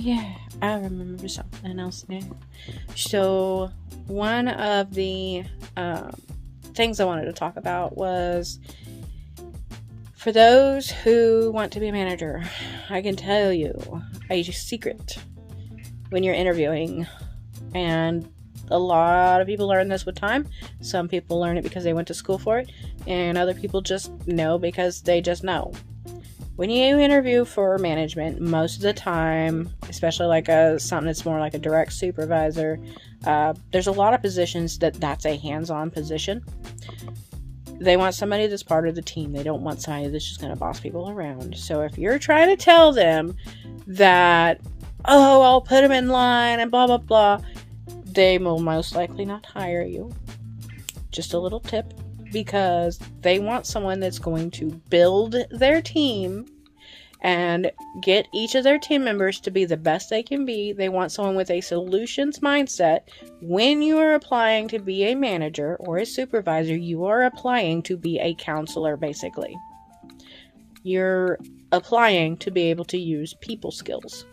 yeah, I remember something else now. So, one of the things I wanted to talk about was, for those who want to be a manager, I can tell you a secret when you're interviewing. And a lot of people learn this with time. Some people learn it because they went to school for it. And other people just know because they just know. When you interview for management, most of the time, especially like something that's more like a direct supervisor, there's a lot of positions that's a hands-on position. They want somebody that's part of the team. They don't want somebody that's just going to boss people around. So if you're trying to tell them that, oh, I'll put them in line and blah, blah, blah, they will most likely not hire you. Just a little tip. Because they want someone that's going to build their team and get each of their team members to be the best they can be. They want someone with a solutions mindset. When you are applying to be a manager or a supervisor, you are applying to be a counselor, basically. You're applying to be able to use people skills.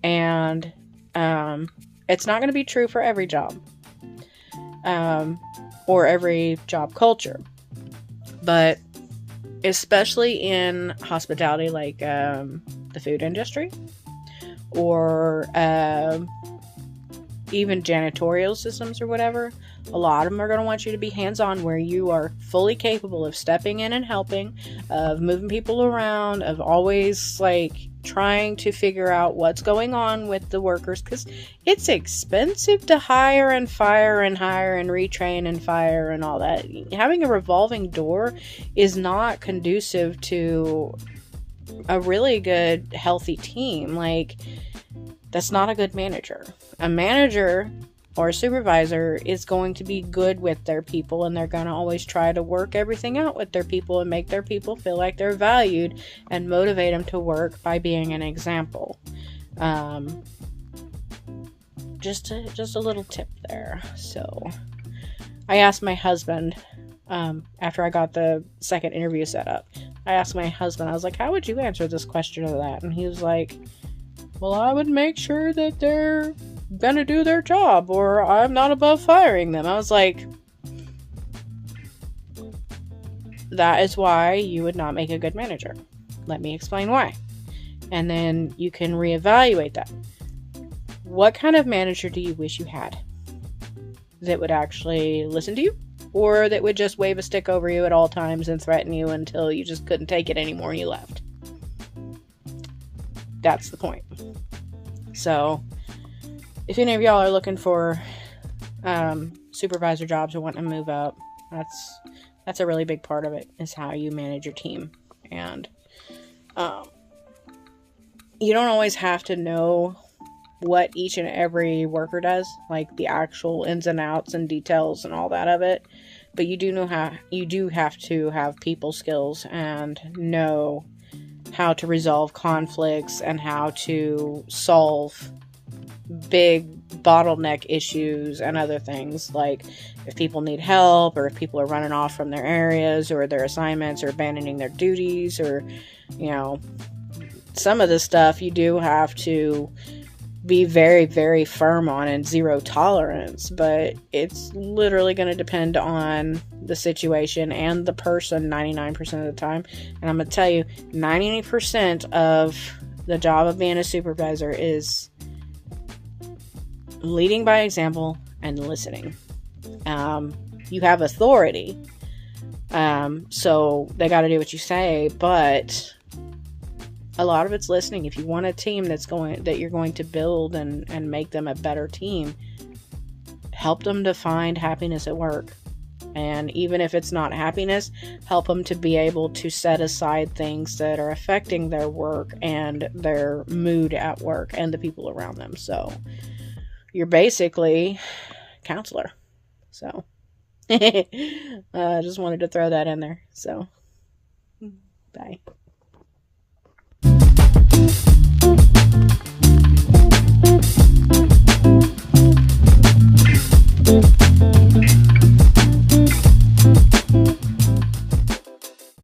And it's not going to be true for every job. Or every job culture. But especially in hospitality, like the food industry, or even janitorial systems or whatever, a lot of them are going to want you to be hands-on, where you are fully capable of stepping in and helping, of moving people around, of always like trying to figure out what's going on with the workers, because it's expensive to hire and fire and hire and retrain and fire and all that. Having a revolving door is not conducive to a really good, healthy team. Like, that's not a good manager. A manager or a supervisor is going to be good with their people, and they're going to always try to work everything out with their people and make their people feel like they're valued and motivate them to work by being an example. Just a little tip there. So I asked my husband, after I got the second interview set up, I asked my husband, I was like, how would you answer this question or that? And he was like, well, I would make sure that they're gonna do their job, or I'm not above firing them. I was like, that is why you would not make a good manager. Let me explain why. And then you can reevaluate that. What kind of manager do you wish you had? That would actually listen to you? Or that would just wave a stick over you at all times and threaten you until you just couldn't take it anymore and you left? That's the point. So, if any of y'all are looking for supervisor jobs or wanting to move up, that's a really big part of it, is how you manage your team. And you don't always have to know what each and every worker does, like the actual ins and outs and details and all that of it. But you do have to have people skills and know how to resolve conflicts and how to solve big bottleneck issues and other things, like if people need help, or if people are running off from their areas or their assignments, or abandoning their duties, or, you know, some of the stuff you do have to be very, very firm on and zero tolerance, but it's literally going to depend on the situation and the person 99% of the time. And I'm going to tell you, 90% of the job of being a supervisor is leading by example and listening. You have authority, so they got to do what you say, but a lot of it's listening. If you want a team that you're going to build and make them a better team, help them to find happiness at work. And even if it's not happiness, help them to be able to set aside things that are affecting their work and their mood at work and the people around them. So you're basically a counselor. So I just wanted to throw that in there. So bye.